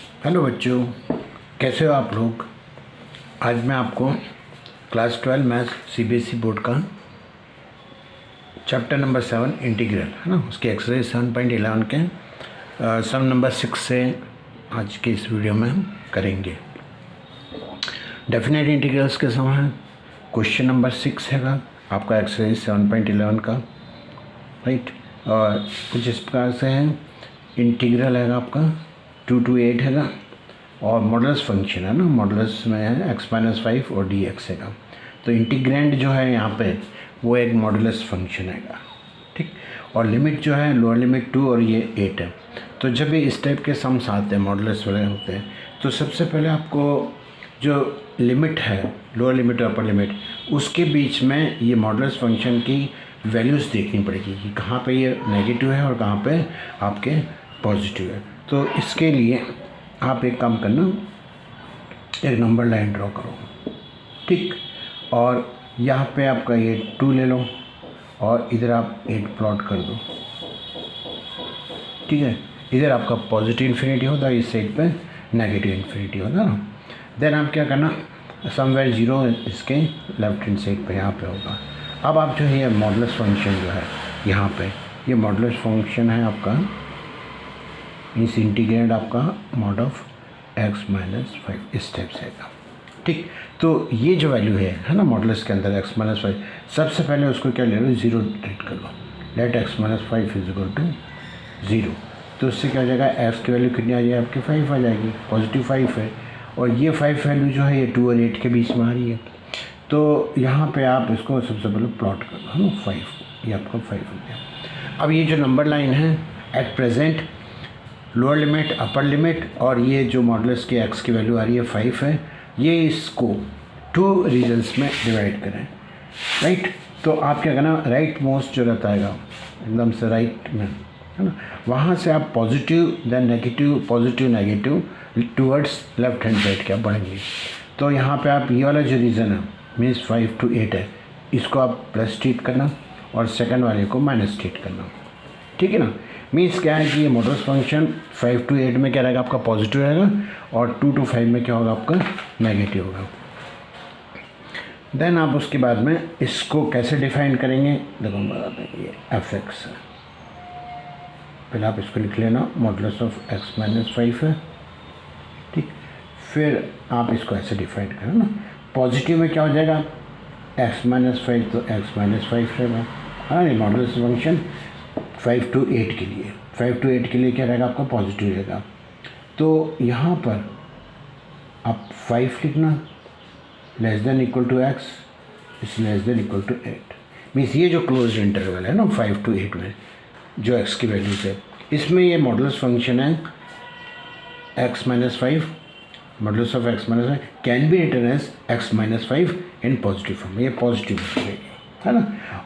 Hello बच्चों, कैसे हो आप लोग। आज मैं आपको क्लास 12 मैथ्स सीबीएसई बोर्ड का चैप्टर नंबर 7 इंटीग्रल है ना, उसके एक्सरसाइज 7.11 के सम नंबर 6 से आज के इस वीडियो में हम करेंगे। डेफिनेट इंटीग्रल्स के सम है। क्वेश्चन नंबर 6 हैगा आपका एक्सरसाइज 7.11 का, राइट। और कुछ इस प्रकार से है, इंटीग्रल हैगा आपका 2 to 8 हैगा और मॉडुलस फंक्शन है ना, मॉडुलस में है x-5 और dx हैगा। तो इंटीग्रेंड जो है यहाँ पे वो एक मॉडुलस फंक्शन हैगा, ठीक। और लिमिट जो है लोअर लिमिट 2 और ये 8 है। तो जब ये इस टाइप के सम्स आते हैं, मॉडुलस वाले होते हैं, तो सबसे पहले आपको जो लिमिट है, लोअर लिमिट और अपर लिमिट, उसके बीच में ये मॉडुलस फंक्शन की वैल्यूज़ देखनी पड़ेगी कि कहाँ पे ये नेगेटिव है और कहाँ पे आपके पॉजिटिव है। तो इसके लिए आप एक काम करना, एक नंबर लाइन ड्रॉ करो, ठीक। और यहाँ पे आपका ये 2 ले लो और इधर आप 8 प्लॉट कर दो, ठीक है। इधर आपका पॉजिटिव इन्फिनिटी होता है, इस साइड पे नेगेटिव इन्फिनिटी होता है ना। देन आप क्या करना, समवेयर 0 इसके लेफ्ट हैंड साइड पे यहाँ पे होगा। अब आप जो है ये मॉडुलस फंक्शन जो है यहाँ पे, ये मॉडुलस फंक्शन है आपका, इस इंटीग्रेंड आपका मॉड ऑफ x-5 इस टाइप से है, ठीक। तो ये जो वैल्यू है ना मॉडुलस के अंदर x-5, सबसे पहले उसको क्या ले लो, 0 ट्रीट कर लो। Late x-5 = 0। तो उससे क्या हो जाएगा, x की वैल्यू कितनी आ जाएगी आपकी, 5 आ जाएगी, पॉजिटिव 5 है। और ये 5 वैल्यू जो है ये 2 और 8 के बीच में आ रही है। तो यहाँ पे आप इसको सबसे पहले प्लॉट कर लो, है ना, 5, ये आपका 5 हो गया। अब ये जो नंबर लाइन है at present lower limit, upper limit, और ये जो मॉडुलस की x की वैल्यू आ रही है 5 है, ये इसको 2 रीजन्स में डिवाइड करें, राइट। तो आप क्या करना, राइट मोस्ट जो रहता है एकदम से राइट में, है ना, वहाँ से आप positive then negative, positive negative towards left hand side के आप बढ़ेंगे। तो यहाँ पे आप ये वाला जो रीज़न है मीन्स 5 to 8 है, इसको आप प्लस ट्रीट करना और सेकंड वाले को माइनस ट्रीट करना, ठीक है ना। मीन्स क्या है कि ये मॉडुलस फंक्शन 5 to 8 में क्या रहेगा आपका, पॉजिटिव रहेगा, और 2 to 5 में क्या होगा आपका, नेगेटिव होगा। देन आप उसके बाद में इसको कैसे डिफाइन करेंगे, देखो हम बताते हैं, ये f(x) है। पहले आप इसको लिख लेना, मॉडुलस ऑफ x-5 है, ठीक। फिर आप इसको ऐसे डिफाइन करें ना, पॉजिटिव में क्या हो जाएगा, x-5, तो x-5 रहेगा, हाँ। ये मॉडुलस फंक्शन 5 to 8 के लिए, 5 to 8 के लिए क्या रहेगा आपका, पॉजिटिव रहेगा। तो यहाँ पर आप 5 लिखना, less than equal to x is less than equal to 8। Means ये जो क्लोज इंटरवल है ना 5 to 8 में जो x की वैल्यू है, इसमें ये मॉडुलस फंक्शन है x-5, modulus of x-5 can be written as x-5 in positive form, ये पॉजिटिव है ना।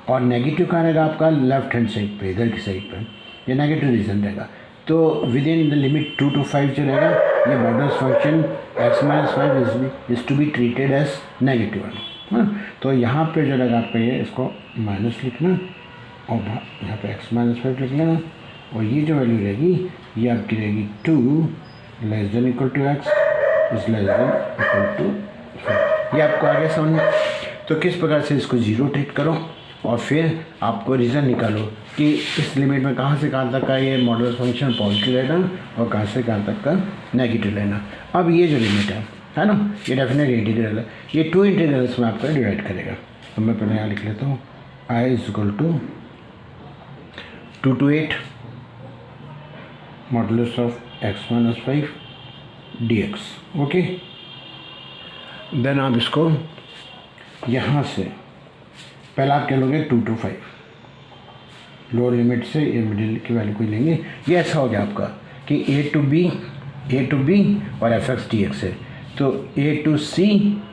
और नेगेटिव कहाँ रहेगा आपका, लेफ्ट हैंड साइड पे, इधर की साइड पे ये नेगेटिव रीजन रहेगा। तो within the limit 2 to 5 जो रहेगा, ये modulus function x-5 is to be treated as negative, है ना। तो यहाँ पे जो रहेगा आपका, ये इसको माइनस लिखना और यहाँ पे x-5 लिख लेना, और ये जो वैल्यू रहेगी ये आपकी रहेगी 2 less than equal to x is less than equal to 5। ये आपको आगे समझ में। तो किस प्रकार से इसको 0 ट्रीट करो और फिर आपको रीज़न निकालो कि इस लिमिट में कहाँ से कहाँ तक का ये मॉडुलस फंक्शन पॉजिटिव रहना और कहाँ से कहाँ तक का नेगेटिव रहना। अब ये जो लिमिट है ना, ये डेफिनेट इंटीग्रल है, ये 2 इंटीग्रल्स में आपका डिवाइड करेगा। तो मैं पहले यहाँ लिख लेता हूँ, I = 2 to 8 modulus of x-5 dx, okay. Then आप इसको यहाँ से पहले आप क्या लोगे, 2 to 5 लोअर लिमिट से ये मिडिल की वैल्यू को लेंगे। ये ऐसा हो गया आपका कि a to b और f(x) dx है, तो a to c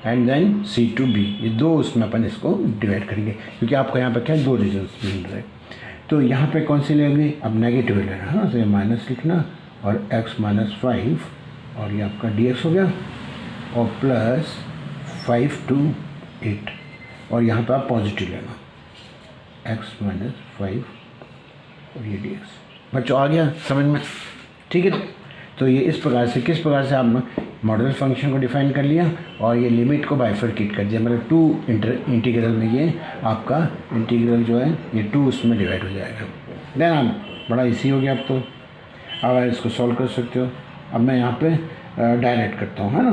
and then c to b, ये 2 उसमें अपन इसको डिवाइड करेंगे, क्योंकि आपको यहाँ पे क्या 2 रीजन्स मिल रहे हैं। तो यहाँ पे कौन सी लेंगे, अब नेगेटिव लेना है ना, तो ये माइनस लिखना और x-5 और ये आपका dx हो गया, और प्लस 5 to 8, और यहाँ पे आप पॉजिटिव लेना x-5 और ये dx। बच्चों आ गया समझ में, ठीक है। तो ये इस प्रकार से, किस प्रकार से आपने मॉडल फंक्शन को डिफाइन कर लिया और ये लिमिट को बाइफरकेट कर दिया, मतलब टू इंटीग्रल में ये आपका इंटीग्रल जो है ये टू उसमें डिवाइड हो जाएगा। देन आप बड़ा इजी हो गया अब तो, अब आप इसको सॉल्व कर सकते हो। अब मैं यहाँ पे डायरेक्ट करता हूँ, है ना।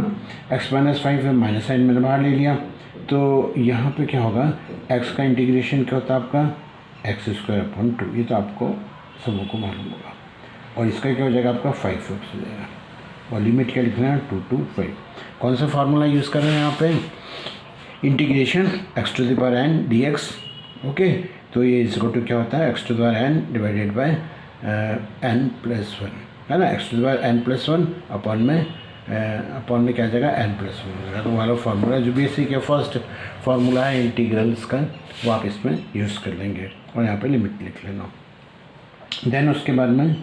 x-5 है, माइनस साइन मैंने बाहर ले लिया, तो यहाँ पे क्या होगा, x का इंटीग्रेशन क्या होता है आपका x²/2, ये तो आपको सबों को मालूम होगा। और इसका क्या हो जाएगा आपका 5x हो जाएगा, और लिमिट क्या लिखना है 2 to 5। कौन सा फार्मूला यूज़ कर रहे हैं यहाँ पे, इंटीग्रेशन x⁴n dx। ओके, तो ये इसको टू क्या होता है x⁴n डिवाइडेड बाय n+1, है ना। x⁴n+1 अपॉन में क्या आ जाएगा n+1 हो जाएगा। तो वाला फार्मूला जो बेसिक है, फर्स्ट फार्मूला है इंटीग्रल्स का, वो आप इसमें यूज़ कर लेंगे और यहाँ पे लिमिट लिख लेना। देन उसके बाद में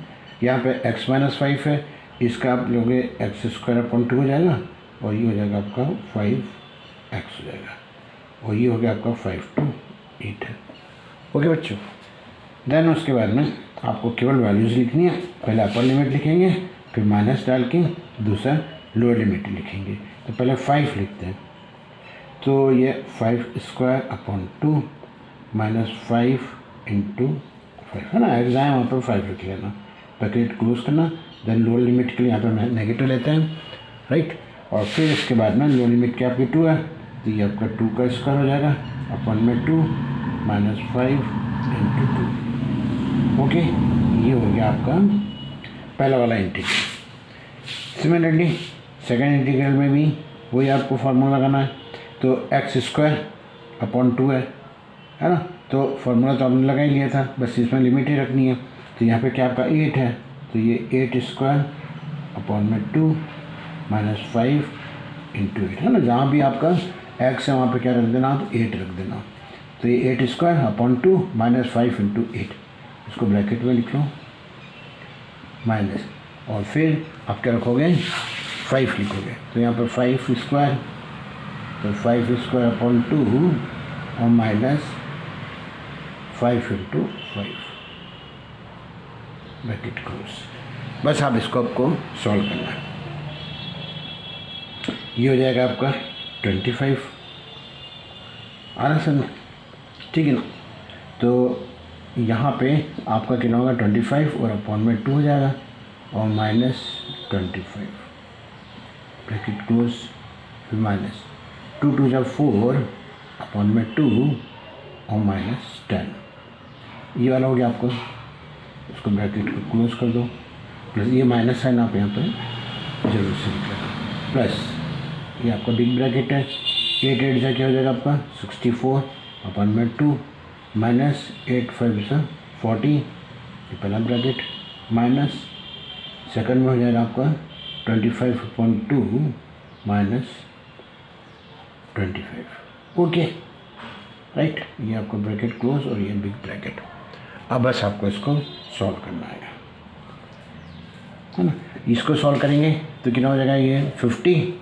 यहाँ पे x-5 है, इसका आप लोगे x² हो जाएगा, और ये हो जाएगा आपका 5x हो जाएगा, और ये हो गया आपका 5 to 8 है। ओके बच्चों, देन उसके बाद में आपको केवल वैल्यूज़ लिखनी है। पहले अपर लिमिट लिखेंगे, फिर माइनस डाल के दूसरा लोअर लिमिट लिखेंगे। तो पहले 5 लिखते हैं, तो ये 5² माइनस 5 × 5, है ना। एग्जाम वहाँ पर 5 लिख लेना, ब्रैकेट क्लोज करना। देन लोअर लिमिट के लिए यहाँ पर नेगेटिव लेते हैं, राइट। और फिर इसके बाद में लोअर लिमिट क्या आपकी 2 है, तो ये आपका 2 का स्क्वायर हो जाएगा अपॉन में 2 माइनस 5 × 2। ओके, ये हो गया आपका पहला वाला इंटीग्रल। सिमिलरली सेकेंड इंटीग्रल में भी वही आपको फार्मूला लगाना है। तो x²/2 है ना। तो फार्मूला तो आपने लगा ही लिया था, बस इसमें लिमिट ही रखनी है। तो यहाँ पे क्या आपका 8 है, तो ये 8² माइनस 5 × 8, है ना। जहाँ भी आपका x है वहाँ पे क्या रख देना, आप 8 रख देना। तो ये 8² माइनस 5 × 8, इसको ब्रैकेट में लिख लो माइनस, और फिर आप क्या रखोगे 5 लिखोगे। तो यहाँ पर 5², तो 5²/2 और माइनस 5 × 5 ब्रैकेट क्लोज। बस आप इसको आपको सॉल्व करना है। ये हो जाएगा आपका 25 आ रहा सर, ठीक है ना। तो यहाँ पे आपका कितना होगा 25 और अपॉन में 2 हो जाएगा, और माइनस 25 ब्रैकेट क्लोज, फिर माइनस 2 2 जब 4 अपॉन में 2 और माइनस 10। ये वाला हो गया आपको, उसको ब्रैकेट को क्लोज कर दो, प्लस ये माइनस साइन आप यहाँ पे जरूर से लिखेगा, प्लस ये आपका बिग ब्रैकेट है। 8 8 से क्या हो जाएगा आपका 64 अपॉन में 2 माइनस 8 5 से 40, ये पहला ब्रैकेट, माइनस सेकंड में हो जाएगा आपका 25/2 माइनस 25। Okay, right. ये आपका ब्रैकेट क्लोज और ये बिग ब्रैकेट। अब बस आपको इसको सॉल्व करना है ना। इसको सॉल्व करेंगे तो कितना हो जाएगा, ये 50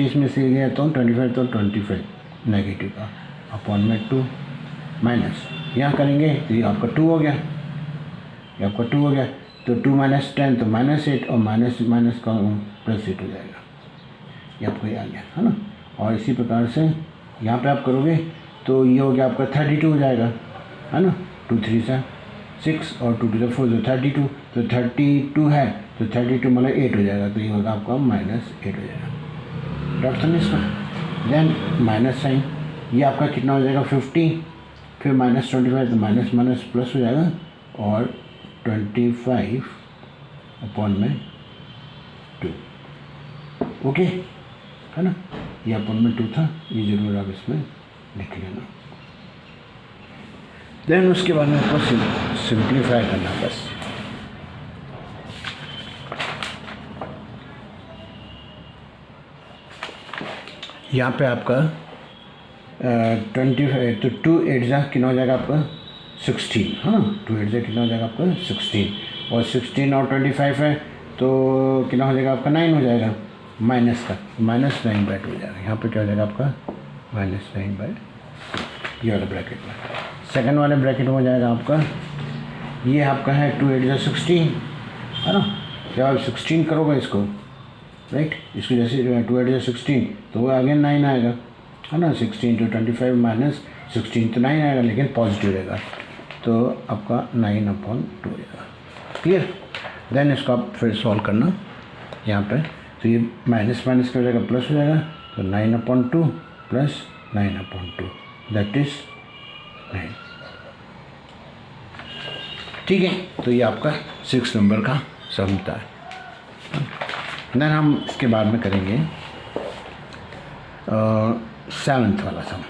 इसमें से गया तो 25, तो 25 नेगेटिव का अपॉन में 2 माइनस यहाँ करेंगे तो ये आपका 2 हो गया, ये आपका 2 हो गया। तो 2 - 10 तो -8, और माइनस माइनस का +8 हो जाएगा, ये आपको ये आ गया, है ना। और इसी प्रकार से यहाँ पे आप करोगे तो ये हो गया आपका 32 हो जाएगा, है ना। 2 3 से 6 और 2 2 से 4, तो 32, तो 32 है तो 32 मतलब 8 हो जाएगा, तो ये होगा आपका -8 हो जाएगा। डॉट समझ इसमें। देन माइनस साइन, ये आपका कितना हो जाएगा 50, फिर -25 तो माइनस माइनस प्लस हो जाएगा, और 25 अपॉन में 2। ओके, है ना। ये अपॉन में 2 था, ये जरूर आप इसमें लिख लेना। देन उसके बाद में आपको सिंप्लीफाई करना बस। यहाँ पे आपका 25, तो 2 8 जा कितना हो जाएगा आपका 16, हाँ 2 8 जा कितना हो जाएगा आपका 16, और 16 और 25 है तो कितना हो जाएगा आपका 9 हो जाएगा, माइनस का -9/2 हो जाएगा। यहाँ पे क्या हो जाएगा आपका -9/2, ये वाला ब्रैकेट में। सेकंड वाले ब्रैकेट में हो जाएगा आपका, ये आपका है 2 8 जा 16, है ना, जब आप 16 करोगे इसको, राइट, इसको जैसे 2 8 16 तो वो अगेन 9 आएगा, है ना। 16 × 25 माइनस 16 तो 9 आएगा, लेकिन पॉजिटिव रहेगा, तो आपका 9/2 रहेगा। क्लियर। देन इसको आप फिर सॉल्व करना यहाँ पे, तो ये माइनस माइनस का हो जाएगा प्लस हो जाएगा, तो 9/2 प्लस 9/2 दैट इज़ 9। ठीक है, तो ये आपका 6 नंबर का सम था। देन हम इसके बाद में करेंगे 7th वाला सम।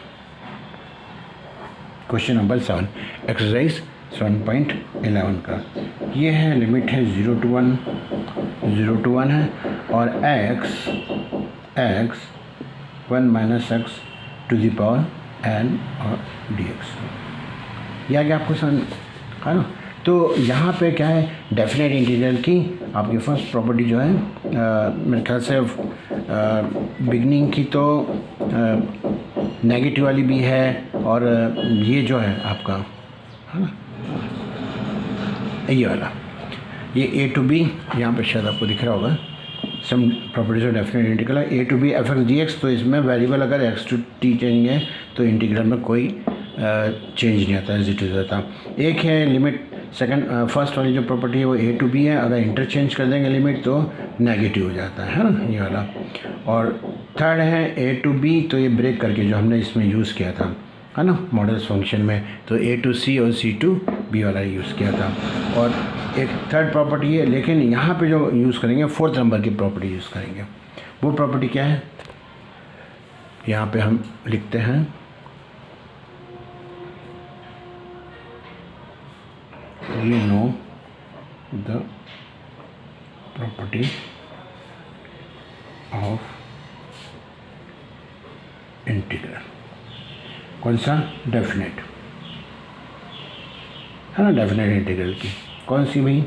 क्वेश्चन नंबर 7, एक्सरसाइज 7.11 का। ये है, लिमिट है 0 to 1 है, और x 1 - x to the power n और dx। ये आगे आपको समझ, है ना। तो यहाँ पे क्या है, डेफिनेट इंटीग्रल की आपकी फर्स्ट प्रॉपर्टी जो है, मेरे ख्याल से बिगनिंग की तो नेगेटिव वाली भी है, और ये जो है आपका, है ना, ये वाला, ये a to b, यहाँ पे शायद आपको दिख रहा होगा, some properties of definite integral है a to b f(x) dx। तो इसमें वेरिएबल अगर x to t चेंज है तो इंटीग्रल में कोई चेंज नहीं आता, एज इट इज़ रहता। एक है लिमिट, सेकंड फर्स्ट वाली जो प्रॉपर्टी है वो a to b है, अगर इंटरचेंज कर देंगे लिमिट तो नेगेटिव हो जाता है ना, ये वाला। और थर्ड है a to b, तो ये ब्रेक करके जो हमने इसमें यूज़ किया था, है ना, मॉडल्स फंक्शन में, तो a to c और c to b वाला यूज़ किया था। और एक थर्ड प्रॉपर्टी है, लेकिन यहाँ पे जो यूज़ करेंगे 4th नंबर की प्रॉपर्टी यूज़ करेंगे। वो प्रॉपर्टी क्या है, यहाँ पे हम लिखते हैं, we know the property of integral. कौन सा, डेफिनेट, है ना, डेफिनेट इंटीग्रल की कौन सी भाई,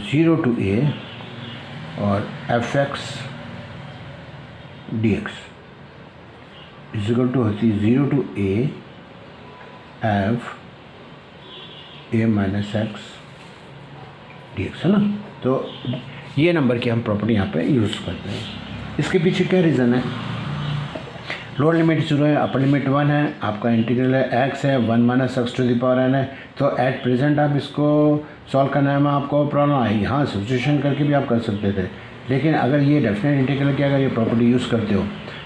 0 to a और f(x) dx इक्वल टू होती 0 to a f a - x dx, है ना। तो ये नंबर की हम प्रॉपर्टी यहाँ पे यूज़ करते हैं। इसके पीछे क्या रीज़न है, लोअर लिमिट 0 है, अपर लिमिट 1 है, आपका इंटीग्रल है x है, 1 - x to the power n है। तो एट प्रेजेंट आप इसको सॉल्व करने में आपको प्रॉब्लम आई, हाँ सब्स्टिट्यूशन करके भी आप कर सकते थे, लेकिन अगर ये डेफिनेट इंटीग्रल की अगर ये प्रॉपर्टी यूज़ करते हो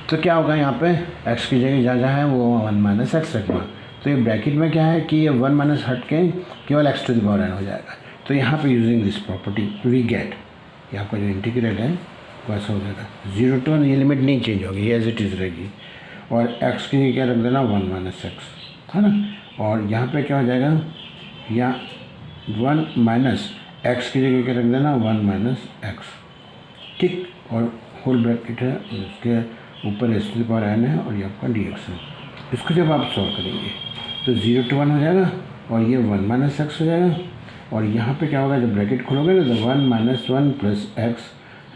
तो क्या होगा, यहाँ पे x की जगह जहाँ जहाँ है वो 1 - x रखना। तो ये ब्रैकेट में क्या है कि ये 1 - हट के केवल x to the power n हो जाएगा। तो यहाँ पे using this property we get, ये आपका जो इंटीग्रल है वो ऐसा हो जाएगा 0 to 1, ये लिमिट नहीं चेंज होगी, ये एज इट इज़ रहेगी, और x की जगह क्या रख देना 1 - x, है ना। और यहाँ पे क्या हो जाएगा, या 1 - x की जगह क्या रख देना 1 - x, ठीक। और होल ब्रैकेट है, उसके ऊपर x to the power n है, और ये आपका dx है। इसको जब आप सॉल्व करेंगे तो 0 to 1 हो जाएगा, और ये 1 - x हो जाएगा, और यहाँ पे क्या होगा, जब ब्रैकेट खोलोगे ना तो 1 - 1 plus x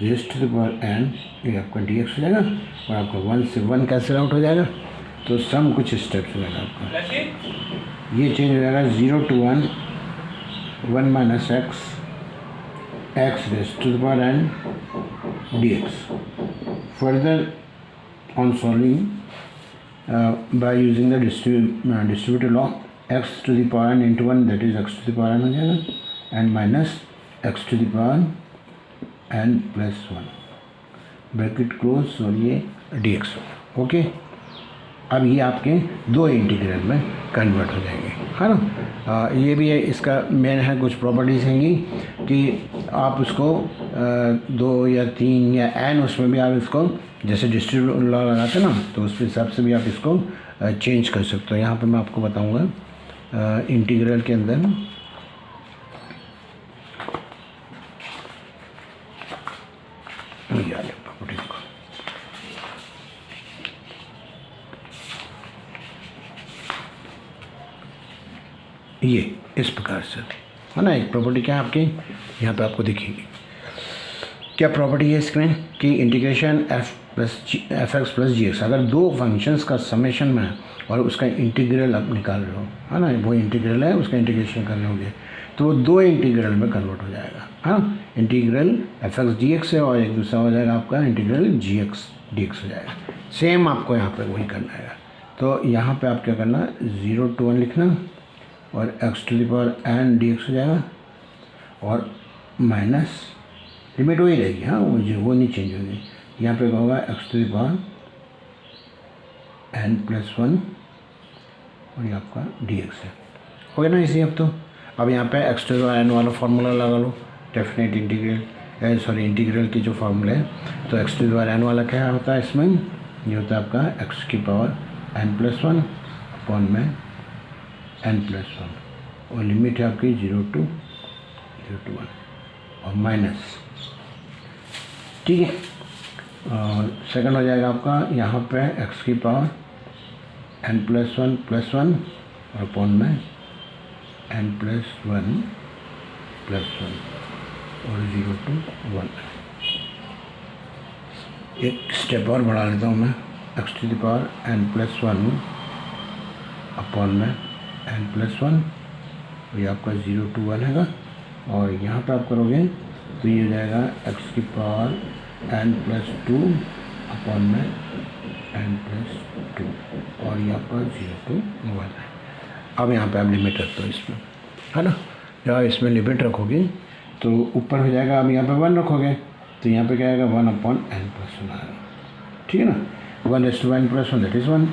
raise to the power n, ये आपका dx हो जाएगा, और आपका 1 से 1 कैंसिल आउट हो जाएगा। तो सम कुछ स्टेप्स हो जाएगा आपका, ये चेंज हो जाएगा 0 to 1 1 - x raise to the power n dx। Further on solving by using the distributive law, x to the power n into 1 that is x to the power n हो जाएगा, and minus x to the power n plus 1 bracket close, और ये dx। Okay, अब ये आपके दो integral में convert हो जाएंगे, है ना। ये भी है, इसका मेन है कुछ प्रॉपर्टीज़ हैंगी कि आप उसको 2 या 3 या n, उसमें भी आप इसको जैसे डिस्ट्रीब्यूटिव लॉ लगाते हैं ना, तो उस हिसाब से भी आप इसको चेंज कर सकते हो। यहाँ पे मैं आपको बताऊँगा इंटीग्रल के अंदर प्रॉपर्टीज को। ये इस प्रकार से, है ना, एक प्रॉपर्टी क्या है आपकी, यहाँ पे आपको दिखेगी क्या प्रॉपर्टी है इसमें कि इंटीग्रेशन f(x) + gx, अगर दो फंक्शंस का समेशन में और उसका इंटीग्रल आप निकाल रहे हो, है ना, वो इंटीग्रल है, उसका इंटीग्रेशन कर रहे होगे तो वो दो इंटीग्रल में कन्वर्ट हो जाएगा, है ना। Integral F x D x है और एक दूसरा हो जाएगा आपका इंटीग्रल जी एक्स डी एक्स हो जाएगा। सेम आपको यहाँ पे वही करना है। तो यहाँ पे आप क्या करना, 0 to 1 लिखना और x to the power n dx हो जाएगा और माइनस लिमिट वही रहेगी, हाँ वो नहीं चेंज होगी। यहाँ पे क्या होगा, x to the power n+1 और ये आपका dx है। हो गया ना इसी। अब यहाँ पे x to the power n वाला फार्मूला लगा लो, डेफिनेट इंटीग्रल इंटीग्रल की जो फार्मूला है। तो x to the power n वाला क्या होता है, इसमें ये होता है आपका x की पावर n+1 अपॉन में n+1 और लिमिट है आपकी 0 to 1 और माइनस, ठीक है। और सेकंड हो जाएगा आपका यहाँ पे x की पावर n+1+1 और अपॉन में n+1+1 और 0 to 1। एक स्टेप और बढ़ा लेता हूँ मैं, x to the power n+1 upon में n+1 ये आपका 0 to 1 है। और यहाँ पे आप करोगे तो ये हो जाएगा x की पावर n+2 अपॉन में n+2 और ये आपका 0 to 1 है। अब यहाँ पे आप लिमिट रखते हो इसमें, है ना। जब इसमें लिमिट रखोगे तो ऊपर हो जाएगा, अब यहाँ पे 1 रखोगे तो यहाँ पे क्या आएगा, 1/n+1 आएगा, ठीक है ना। 1:n+1 दैट इज़ 1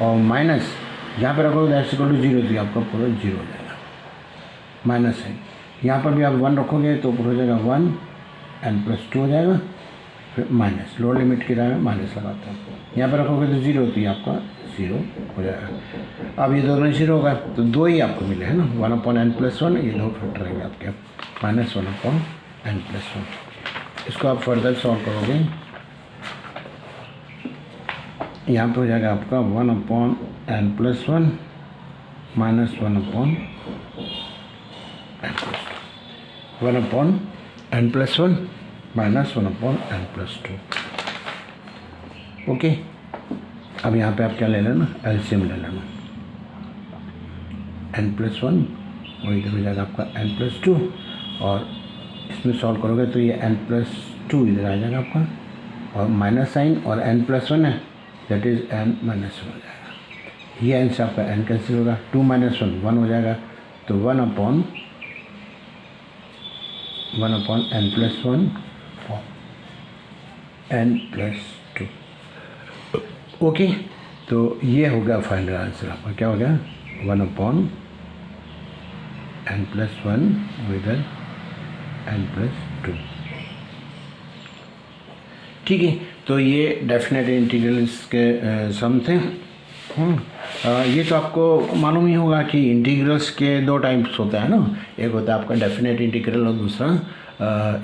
और माइनस यहाँ पे रखोगे दैट्स इक्वल टू 0 तो आपका पूरा 0 हो जाएगा, माइनस है। यहाँ पर भी आप 1 रखोगे तो ऊपर हो जाएगा 1n+2 हो जाएगा, फिर माइनस, लोअर लिमिट की तरह माइनस लगाते हैं। यहाँ पर रखोगे तो 0 तो ये आपका 0 हो जाएगा। अब ये दोनों 0 होगा तो 2 ही आपको मिले है ना, 1/n+1 ये 2 फैक्टर रहेंगे आपके, -1/n+1। इसको आप फर्दर सॉल्व करोगे, यहाँ पे हो जाएगा आपका 1/n+1 -1/n+2 1/n+1 -1/n+2। Okay. अब यहाँ पे आप क्या ले लेना, एलसीएम ले लेना, n+1 और इधर हो जाएगा आपका n+2 और इसमें सॉल्व करोगे तो ये n+2 इधर आ जाएगा आपका और माइनस साइन और n+1 है दैट इज़ n-1 हो जाएगा। ये n से आपका n कैंसिल होगा, 2 - 1 1 हो जाएगा तो 1/n+1 और n+2। ओके, तो ये होगा फाइनल आंसर आपका, क्या हो गया 1/n+1 और इधर n+2, ठीक है। तो ये डेफिनेट इंटीग्रल्स के सम थे। ये तो आपको मालूम ही होगा कि इंटीग्रल्स के 2 टाइप्स होता है ना, एक होता है आपका डेफिनेट इंटीग्रल और दूसरा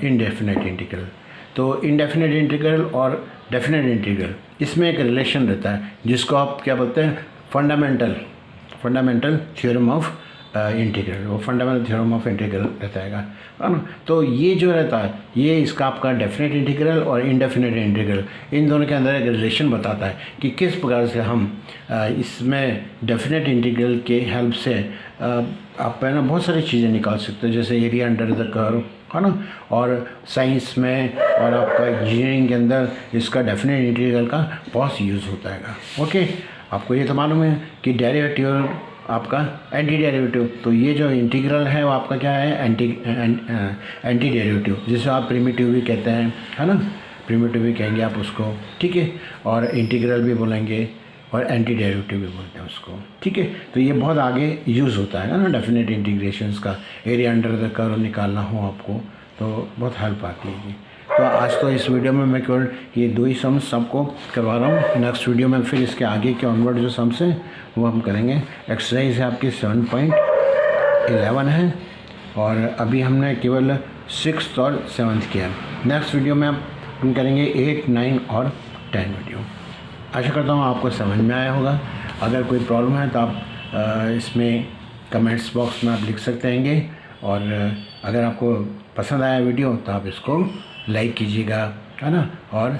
इनडेफिनेट इंटीग्रल। तो इनडेफिनेट इंटीग्रल और डेफिनेट इंटीग्रल इसमें एक रिलेशन रहता है जिसको आप क्या बोलते हैं, फंडामेंटल थ्योरम ऑफ इंटीग्रल, वो फंडामेंटल थ्योरम ऑफ इंटीग्रल रहता है ना। तो ये जो रहता है ये इसका आपका डेफिनेट इंटीग्रल और इनडेफिनेट इंटीग्रल, इन दोनों के अंदर एक रिलेशन बताता है कि किस प्रकार से हम इसमें डेफिनेट इंटीग्रल के हेल्प से आप है ना बहुत सारी चीज़ें निकाल सकते हो, जैसे एरिया अंडर द कर्व, है ना। और साइंस में और आपका इंजीनियरिंग के अंदर इसका डेफिनेट इंटीग्रल का बहुत यूज़ होता है। ओके, आपको ये तो मालूम है कि डेरिवेटिव आपका एंटी डेरिवेटिव, तो ये जो इंटीग्रल है वो आपका क्या है, एंटी डेरिवेटिव, जिसे आप प्रिमिटिव भी कहते हैं, है ना, प्रिमिटिव भी कहेंगे आप उसको, ठीक है। और इंटीग्रल भी बोलेंगे और एंटी डेरिवेटिव भी बोलते हैं उसको, ठीक है। तो ये बहुत आगे यूज़ होता है ना डेफिनेट इंटीग्रेशंस का, एरिया अंडर द कर्व निकालना हो आपको तो बहुत हेल्प आती है जी। तो आज तो इस वीडियो में मैं केवल ये 2 ही सम्स सबको करवा रहा हूँ। नेक्स्ट वीडियो में फिर इसके आगे के ऑनवर्ड जो सम्स हैं वो हम करेंगे। एक्सरसाइज है आपकी 7.11 है और अभी हमने केवल 6th और 7th किया है। नेक्स्ट वीडियो में हम करेंगे 8, 9 और 10 वीडियो। आशा करता हूँ आपको समझ में आया होगा। अगर कोई प्रॉब्लम है तो आप इसमें कमेंट्स बॉक्स में आप लिख सकते हैंगे और अगर आपको पसंद आया वीडियो तो आप इसको लाइक कीजिएगा, है ना, और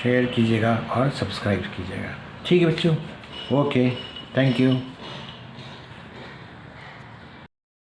शेयर कीजिएगा और सब्सक्राइब कीजिएगा, ठीक है बच्चों। Okay, thank you.